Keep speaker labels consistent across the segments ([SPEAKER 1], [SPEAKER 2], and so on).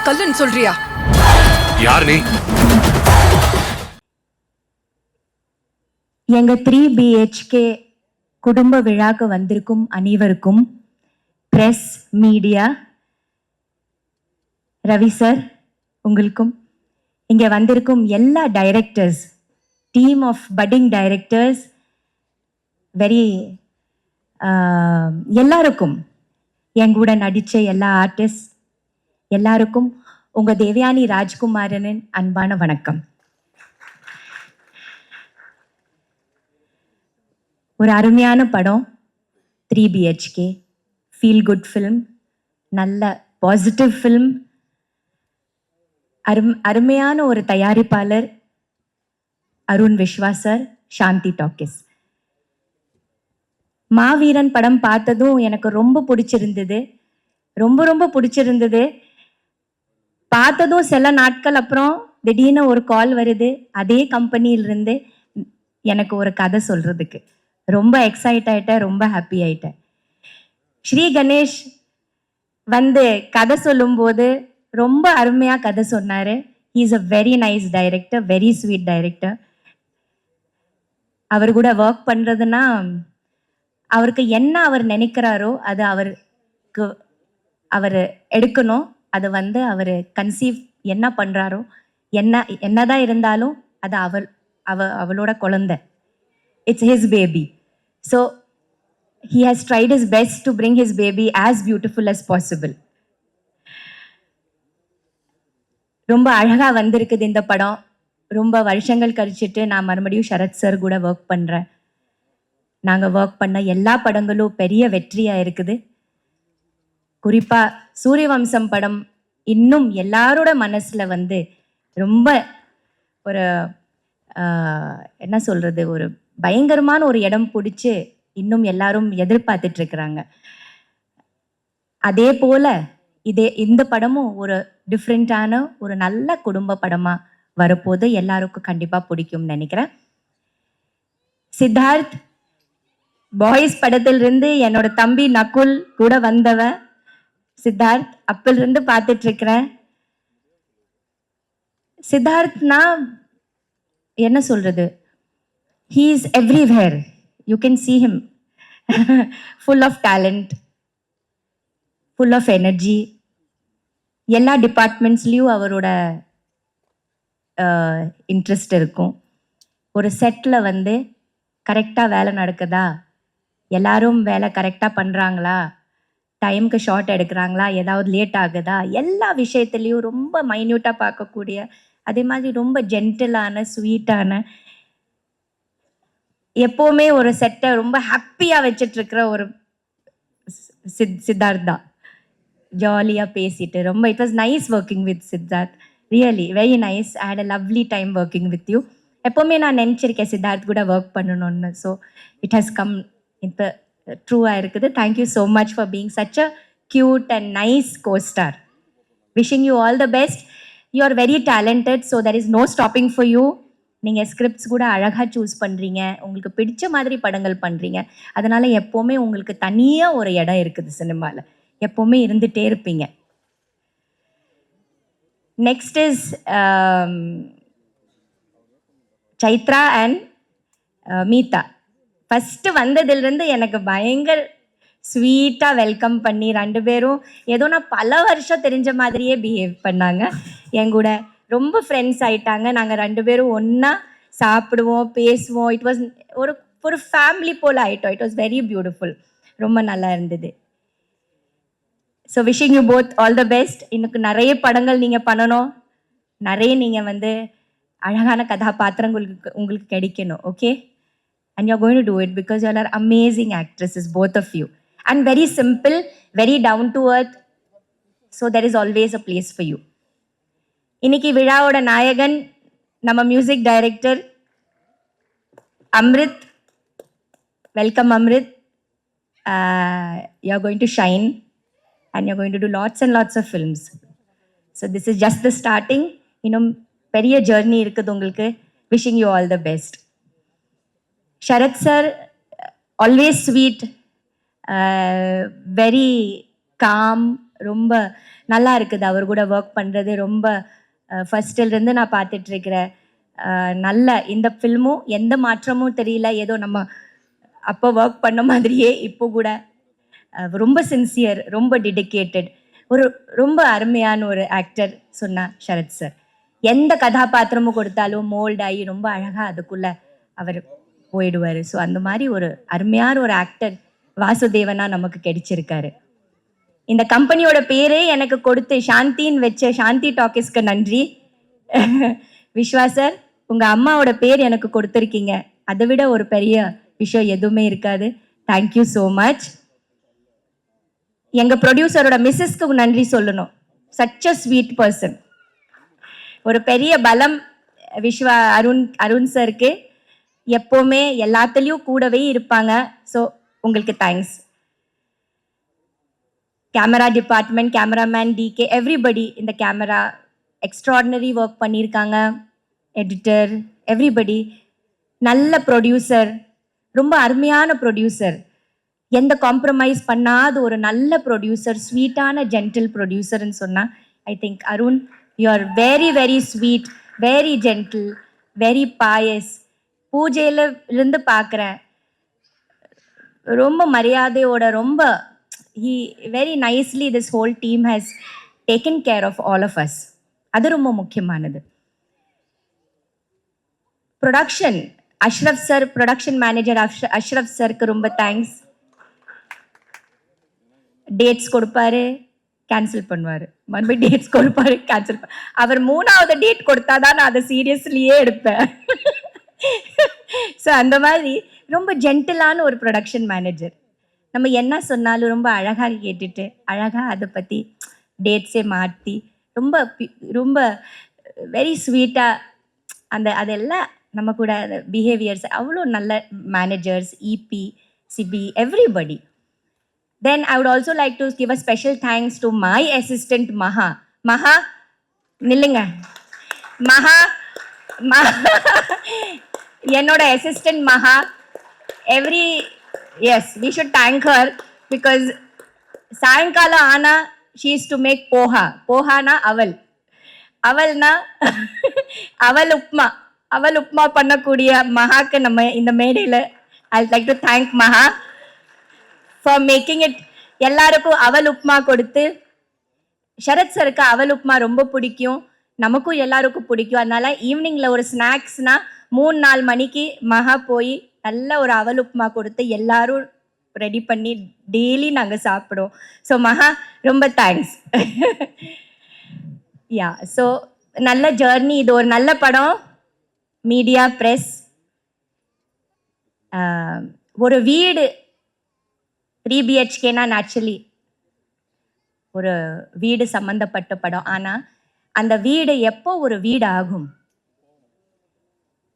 [SPEAKER 1] கல்லுன்னு சொல்றியா?
[SPEAKER 2] யார் நீ?
[SPEAKER 3] எங்க 3 BHK குடும்ப விழாக்கு வந்திருக்கும் அனைவருக்கும், பிரஸ் மீடியா, ரவி சார் உங்களுக்கும், இங்க வந்திருக்கும் எல்லா directors, team of budding directors, very எல்லாருக்கும், என் கூட நடிச்ச எல்லா ஆர்டிஸ்ட் எல்லாருக்கும் உங்க தேவயானி ராஜ்குமாரனின் அன்பான வணக்கம். ஒரு அருமையான படம் 3 BHK, ஃபீல் குட் ஃபிலிம், நல்ல பாசிட்டிவ் ஃபிலிம், அருமையான ஒரு தயாரிப்பாளர் அருண் விஸ்வா சார், சாந்தி டாக்கிஸ். மாவீரன் படம் பார்த்ததும் எனக்கு ரொம்ப பிடிச்சிருந்தது, ரொம்ப பிடிச்சிருந்தது. பார்த்ததும் சில நாட்கள் அப்புறம் திடீர்னு ஒரு கால் வருது, அதே கம்பெனியிலிருந்து எனக்கு ஒரு கதை சொல்றதுக்கு. ரொம்ப எக்ஸைட் ஆயிட்டேன், ரொம்ப ஹாப்பி ஆயிட்டேன். ஸ்ரீ கணேஷ் வந்து கதை சொல்லும்போது ரொம்ப அருமையா கதை சொன்னாரு. He is a very nice director, very sweet director. அவர் கூட ஒர்க் பண்றதுன்னா அவருக்கு என்ன அவர் நினைக்கிறாரோ அது அவருக்கு அவர் எடுக்கணும். அது வந்து அவர் கன்சீவ் என்ன பண்றாரோ, என்னதான் இருந்தாலும் அது அவளோட குழந்தை. It's his baby. So he has tried his best to bring his baby as beautiful as possible. ரொம்ப அழகா வந்திருக்குது இந்த படம். ரொம்ப வருஷங்கள் கழிச்சிட்டு நான் மறுபடியும் சரத் சார் கூட ஒர்க் பண்றேன். நாங்க ஒர்க் பண்ண எல்லா படங்களும் பெரிய வெற்றியா இருக்குது. குறிப்பா சூரியவம்சம் படம் இன்னும் எல்லாரோட மனசுல வந்து ரொம்ப ஒரு என்ன சொல்றது, ஒரு பயங்கரமான ஒரு இடம் பிடிச்சு இன்னும் எல்லாரும் எதிர்பார்த்துட்டு இருக்கிறாங்க. அதே போல இந்த படமும் ஒரு டிஃப்ரெண்டான ஒரு நல்ல குடும்ப படமா வரப்போது, எல்லாருக்கும் கண்டிப்பா பிடிக்கும்னு நினைக்கிறேன். சித்தார்த் பாய்ஸ் படத்திலிருந்து என்னோட தம்பி நகுல் கூட வந்தவன் சித்தார்த், அப்பிலிருந்து பார்த்துட்டு இருக்கிறேன். சித்தார்த்னா என்ன சொல்றது, he is everywhere, you can see him full of talent, full of energy. எல்லா டிபார்ட்மெண்ட்ஸ்லயும் அவரோட இன்ட்ரெஸ்ட் இருக்கும். ஒரு செட்ல வந்து கரெக்டா வேலை நடக்குதா, எல்லாரும் வேலை கரெக்டா பண்றாங்களா, டைமுக்கு ஷார்ட் எடுக்கிறாங்களா, ஏதாவது லேட் ஆகுதா, எல்லா விஷயத்துலையும் ரொம்ப மைன்யூட்டா பார்க்கக்கூடிய, அதே மாதிரி ரொம்ப ஜென்டிலான ஸ்வீட்டான, எப்பவுமே ஒரு செட்டை ரொம்ப ஹாப்பியா வச்சுட்டு இருக்கிற ஒரு சித்தார்த் தான். ஜாலியா பேசிட்டு ரொம்ப it was nice working with Siddharth, really very nice. I had a lovely time working with you. எப்பவுமே நான் நினச்சிருக்கேன் சித்தார்த் கூட ஒர்க் பண்ணணும்னு. ஸோ இட் ஹாஸ் கம், இப்போ ட்ரூவாக இருக்குது. Thank you so much for being such a cute and nice costar. Wishing you all the best. You are very talented, so there is no stopping for you. நீங்கள் scripts கூட அழகாக choose பண்ணுறீங்க, உங்களுக்கு பிடிச்ச மாதிரி படங்கள் பண்ணுறீங்க. அதனால் எப்போவுமே உங்களுக்கு தனியாக ஒரு இடம் இருக்குது சினிமாவில், எப்போவுமே இருந்துகிட்டே இருப்பீங்க. Next is Chaitra and Meetha. First வந்ததுலேருந்து எனக்கு பயங்கர ஸ்வீட்டாக வெல்கம் பண்ணி, ரெண்டு பேரும் ஏதோ நான் பல வருஷம் தெரிஞ்ச மாதிரியே பிஹேவ் பண்ணாங்க. என் கூட ரொம்ப ஃப்ரெண்ட்ஸ் ஆயிட்டாங்க. நாங்கள் ரெண்டு பேரும் ஒன்றா சாப்பிடுவோம், பேசுவோம். இட் வாஸ் ஒரு ஃபேமிலி போல் ஆயிட்டோம். இட் வாஸ் வெரி பியூட்டிஃபுல், ரொம்ப நல்லா இருந்தது. So wishing you both all the best. இன்னும் நிறைய படங்கள் நீங்கள் பண்ணணும், நிறைய நீங்கள் வந்து அழகான கதாபாத்திரங்கள் உங்களுக்கு கிடைக்கணும். Okay, and you're going to do it because you all are amazing actresses, both of you, and very simple, very down to earth, so there is always a place for you. இன்னைக்கு விழாவோட நாயகன் நம்ம music director Amrit. Welcome Amrit. you're going to shine and you're going to do lots and lots of films. So this is just the starting. இன்னும் பெரிய journey இருக்குது உங்களுக்கு. Wishing you all the best. Sarath sir always sweet, very calm, ரொம்ப நல்லா இருக்குது அவர் கூட work பண்ணுறது. ரொம்ப ஃபர்ஸ்டிலிருந்து நான் பார்த்துட்ருக்கிறேன். நல்ல இந்த ஃபில்மும் எந்த மாற்றமும் தெரியல, ஏதோ நம்ம அப்போ ஒர்க் பண்ண மாதிரியே இப்போ கூட ரொம்ப சின்சியர், ரொம்ப டெடிக்கேட்டட், ஒரு ரொம்ப அருமையான ஒரு ஆக்டர் சொன்னா சரத் சார். எந்த கதாபாத்திரமும் கொடுத்தாலும் மோல்ட் ஆகி ரொம்ப அழகாக அதுக்குள்ளே அவர் போயிடுவார். ஸோ அந்த மாதிரி ஒரு அருமையான ஒரு ஆக்டர் வாசுதேவனா நமக்கு கிடைச்சிருக்காரு. இந்த கம்பெனியோட பேரே எனக்கு கொடுத்து சாந்தின்னு வச்ச சாந்தி டாக்கீஸ்க்கு நன்றி. விஸ்வா சார், உங்கள் அம்மாவோட பேர் எனக்கு கொடுத்துருக்கீங்க, அதை விட ஒரு பெரிய விஷயம் எதுவுமே இருக்காது. Thank you so much. எங்கள் ப்ரொடியூசரோட மிஸ்ஸஸ்க்கு நன்றி சொல்லணும். Such a sweet person. ஒரு பெரிய பலம் விஸ்வா அருண் சருக்கு. எப்போவுமே எல்லாத்துலேயும் கூடவே இருப்பாங்க. ஸோ உங்களுக்கு thanks. Camera department, cameraman DK, everybody இந்த கேமரா எக்ஸ்ட்ராடினரி ஒர்க் பண்ணியிருக்காங்க. Editor, everybody. நல்ல ப்ரொடியூசர், ரொம்ப அருமையான ப்ரொடியூசர், எந்த காம்ப்ரமைஸ் பண்ணாத ஒரு நல்ல ப்ரொடியூசர், ஸ்வீட்டான ஜென்டில் ப்ரொடியூசர்னு சொன்னால் I think Arun, you are very very sweet, very gentle, very boys. பூஜையில இருந்து பார்க்குறேன், ரொம்ப மரியாதையோட, ரொம்ப he very nicely this whole team has taken care of all of us. அது ரொம்ப முக்கியமானது. Production Ashraf sir, production manager Ashraf சாருக்கு ரொம்ப தேங்க்ஸ். டேட்ஸ் கொடுப்பாரு, கேன்சல் பண்ணுவார், மறுபடியும் டேட்ஸ் கொடுப்பாரு, கேன்சல் அவர் 3வது டேட் கொடுத்தா தான் நான் அதை சீரியஸ்லியே எடுப்பேன். ஸோ அந்த மாதிரி ரொம்ப ஜென்டிலான ஒரு ப்ரொடக்ஷன் மேனேஜர். நம்ம என்ன சொன்னாலும் ரொம்ப அழகாக கேட்டுட்டு அழகாக அதை பற்றி டேட்ஸே மாற்றி ரொம்ப ரொம்ப வெரி ஸ்வீட்டாக அதெல்லாம் நம்ம கூட பிஹேவியர்ஸ் அவ்வளோ நல்ல managers, EP, CP, everybody. Then I would also like to give a special thanks to my assistant Maha. Maha, நில்லுங்க. Maha, என்னோட assistant Maha. Yes, we should thank her because சாயங்காலம் ஆனா she is to make poha. போஹானா அவல், அவல்னா அவல் உப்மா, அவல் உப்மா பண்ணக்கூடிய மகாக்கு நம்ம இந்த மேடையில் I would like to thank Maha for making it. எல்லாருக்கும் அவல் உப்மா கொடுத்து, சரத் சருக்கு அவல் உப்மா ரொம்ப பிடிக்கும், நமக்கும் எல்லாருக்கும் பிடிக்கும். அதனால ஈவினிங்கில் ஒரு ஸ்நாக்ஸ்னால் 3-4 மணிக்கு மகா போய் நல்ல ஒரு அவல் உப்மா கொடுத்து எல்லாரும் ரெடி பண்ணி டெய்லி நாங்கள் சாப்பிடுவோம். ஸோ மகா ரொம்ப தேங்க்ஸ். யா, ஸோ நல்ல ஜேர்னி. இது ஒரு நல்ல படம். மீடியா, ப்ரெஸ், ஒரு வீடு 3 BHKனா நேச்சுரலி ஒரு வீடு சம்மந்தப்பட்ட படம். ஆனால் அந்த வீடு எப்போ ஒரு வீடு ஆகும்,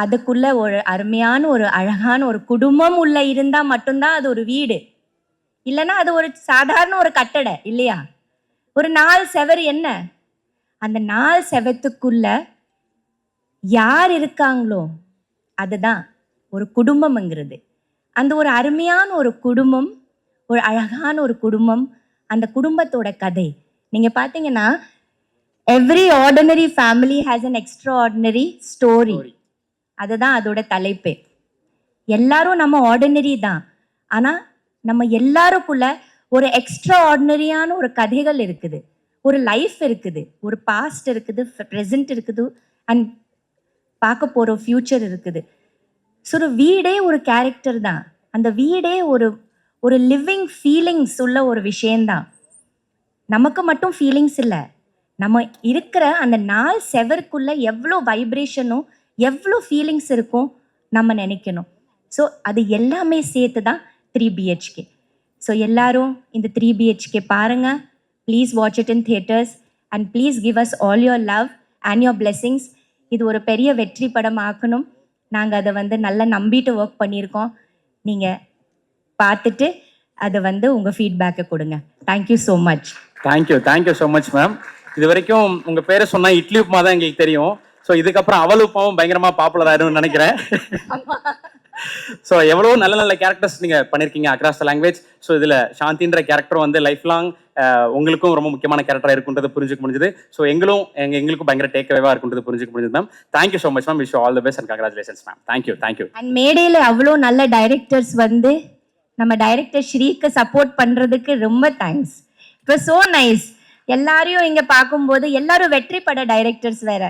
[SPEAKER 3] அதுக்குள்ள ஒரு அருமையான ஒரு அழகான ஒரு குடும்பம் உள்ள இருந்தால் மட்டும்தான் அது ஒரு வீடு. இல்லைன்னா அது ஒரு சாதாரண ஒரு கட்டடை இல்லையா? ஒரு 4 செவர் என்ன, அந்த 4 செவத்துக்குள்ள யார் இருக்காங்களோ அதுதான் ஒரு குடும்பம்ங்கிறது. அந்த ஒரு அருமையான ஒரு குடும்பம், ஒரு அழகான ஒரு குடும்பம், அந்த குடும்பத்தோட கதை. நீங்கள் பார்த்தீங்கன்னா every ordinary family has an extraordinary story. அதுதான் அதோட தலைப்பே. எல்லாரும் நம்ம ஆர்டினரி தான், ஆனால் நம்ம எல்லாருக்குள்ள ஒரு எக்ஸ்ட்ரா ஆர்டினரியான ஒரு கதைகள் இருக்குது, ஒரு லைஃப் இருக்குது, ஒரு பாஸ்ட் இருக்குது, ப்ரெசன்ட் இருக்குது, அண்ட் பார்க்க போகிற ஃப்யூச்சர் இருக்குது. ஸோ ஒரு வீடே ஒரு கேரக்டர் தான். அந்த வீடே ஒரு லிவிங் ஃபீலிங்ஸ் உள்ள ஒரு விஷயந்தான். நமக்கு மட்டும் ஃபீலிங்ஸ் இல்லை, நம்ம இருக்கிற அந்த 4 செவருக்குள்ள எவ்வளோ வைப்ரேஷனும் எவ்வளோ ஃபீலிங்ஸ் இருக்கும் நம்ம நினைக்கணும். ஸோ அது எல்லாமே சேர்த்து தான் 3 BHK. ஸோ எல்லாரும் இந்த 3 BHK பாருங்கள். Please watch it in theatres and please give us all your love and your blessings. இது ஒரு பெரிய வெற்றி படம் ஆக்கணும். நாங்கள் அதை நல்லா நம்பிட்டு ஒர்க் பண்ணியிருக்கோம். நீங்கள் பார்த்துட்டு அதை உங்கள் ஃபீட்பேக்கை கொடுங்க. Thank you so much.
[SPEAKER 1] Thank you so much ma'am. இது வரைக்கும் உங்கள் பேரை சொன்னால் இட்லி உப்புமா தான் எங்களுக்கு தெரியும். ஸோ இதுக்கப்புறம் அவல் உப்பாவும் பயங்கரமாக பாப்புலர் ஆயிடும்னு நினைக்கிறேன். ஸோ எவ்வளோ நல்ல நல்ல கேரக்டர்ஸ் நீங்கள் பண்ணியிருக்கீங்க அக்ராஸ் த லாங்குவேஜ். ஸோ இதில் சாந்தின்ற கேரக்டர் வந்து லைஃப் லாங் உங்களுக்கும் ரொம்ப முக்கியமான கேரக்டராக இருக்குன்றது புரிஞ்சுக்க முடிஞ்சது. ஸோ எங்களுக்கும் பயங்கர டேக் அவேவாக இருக்குன்றது புரிஞ்சுக்க முடிஞ்சது ma'am. Thank you so much ma'am. Wish all the best and congratulations ma'am. Thank you.
[SPEAKER 3] And மேடையில் அவ்வளோ நல்ல டைரக்டர்ஸ் வந்து நம்ம டைரக்டர் ஸ்ரீக்கு சப்போர்ட் பண்ணுறதுக்கு ரொம்ப thanks. It was so nice. எல்லாரையும் இங்கே பார்க்கும்போது எல்லாரும் வெற்றி பட டைரக்டர்ஸ் வேற,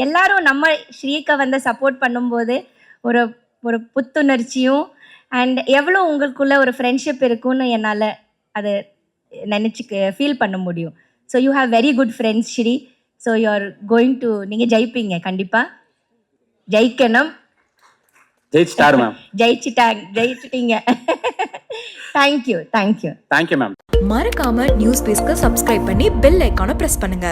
[SPEAKER 3] எல்லாரும் நம்ம ஸ்ரீக்கு வந்து சப்போர்ட் பண்ணும்போது ஒரு ஒரு புத்துணர்ச்சியும் அண்ட் எவ்வளோ உங்களுக்குள்ள ஒரு ஃப்ரெண்ட்ஷிப் இருக்குன்னு என்னால் அதை ஃபீல் பண்ண முடியும். So you have very good friends Sri. So you are going to, நீங்கள் ஜெயிப்பீங்க, கண்டிப்பாக ஜெயிக்கணும்.
[SPEAKER 1] ஜெயிச்சிட்டாரு மேம்.
[SPEAKER 3] ஜெயிச்சிட்டீங்க. Thank you
[SPEAKER 1] ma'am.
[SPEAKER 4] மறக்காம நியூஸ் பேஸ்க்கு சப்ஸ்கிரைப் பண்ணி பெல் ஐகானை பிரஸ் பண்ணுங்க.